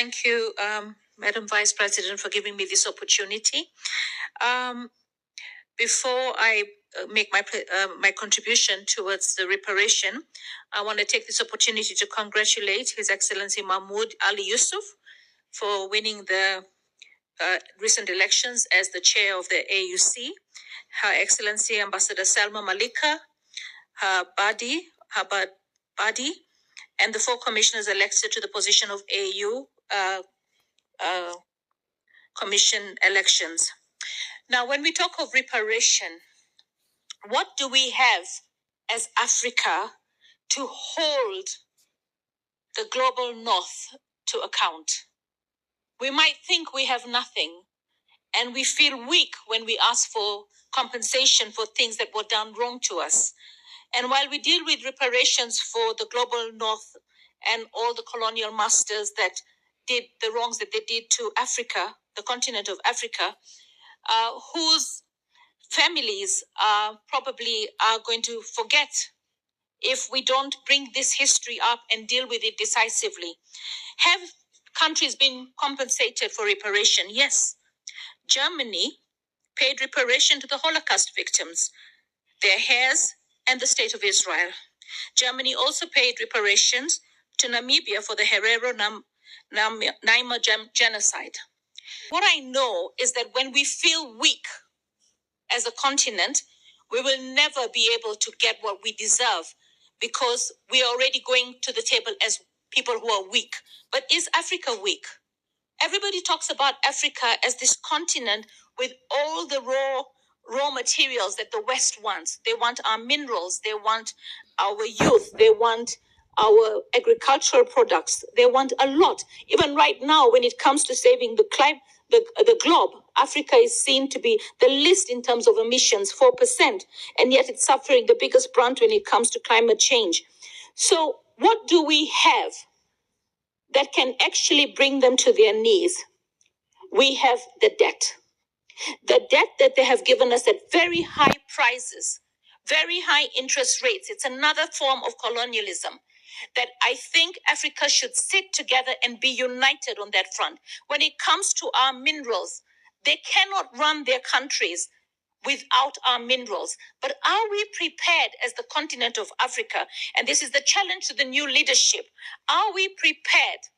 Thank you, Madam Vice President, for giving me this opportunity. Before I make my contribution towards the reparation, I want to take this opportunity to congratulate His Excellency Mahmoud Ali Yusuf for winning the recent elections as the chair of the AUC. Her Excellency Ambassador Salma Malika, her body, and the 4 commissioners elected to the position of AU Commission elections. Now, when we talk of reparation, what do we have as Africa to hold the global north to account? We might think we have nothing, and we feel weak when we ask for compensation for things that were done wrong to us. And while we deal with reparations for the global north and all the colonial masters that did the wrongs that they did to Africa, the continent of Africa, whose families probably are going to forget if we don't bring this history up and deal with it decisively. Have countries been compensated for reparation? Yes. Germany paid reparation to the Holocaust victims, their heirs, and the State of Israel. Germany also paid reparations to Namibia for the Herero-Naima genocide. What I know is that when we feel weak as a continent, we will never be able to get what we deserve because we are already going to the table as people who are weak. But is Africa weak? Everybody talks about Africa as this continent with all the raw materials that the West wants. They want our minerals. They want our youth. They want our agricultural products. They want a lot. Even right now, when it comes to saving the climate, the globe, Africa is seen to be the least in terms of emissions, 4%, and yet it's suffering the biggest brunt when it comes to climate change. So what do we have that can actually bring them to their knees? We have the debt that they have given us at very high prices, very high interest rates. It's another form of colonialism that I think Africa should sit together and be united on that front. When it comes to our minerals, they cannot run their countries without our minerals. But are we prepared as the continent of Africa? And this is the challenge to the new leadership. Are we prepared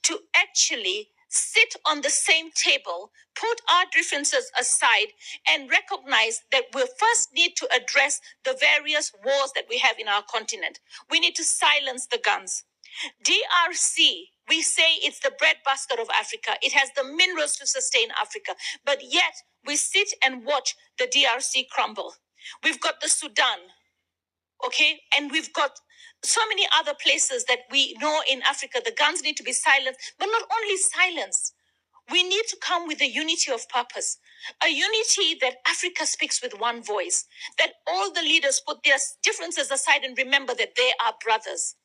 to actually sit on the same table, put our differences aside, and recognize that we first need to address the various wars that we have in our continent? We need to silence the guns. DRC, we say it's the breadbasket of Africa. It has the minerals to sustain Africa. But yet, we sit and watch the DRC crumble. We've got the Sudan, okay? And we've got so many other places that we know in Africa. The guns need to be silenced, but not only silenced. We need to come with a unity of purpose, a unity that Africa speaks with one voice, that all the leaders put their differences aside and remember that they are brothers.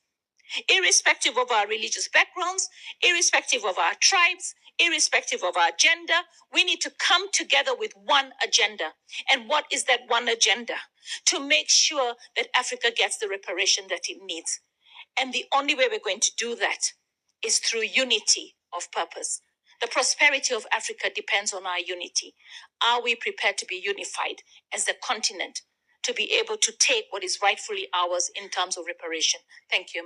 Irrespective of our religious backgrounds, irrespective of our tribes, irrespective of our gender, we need to come together with one agenda. And what is that one agenda? To make sure that Africa gets the reparation that it needs. And the only way we're going to do that is through unity of purpose. The prosperity of Africa depends on our unity. Are we prepared to be unified as a continent to be able to take what is rightfully ours in terms of reparation? Thank you.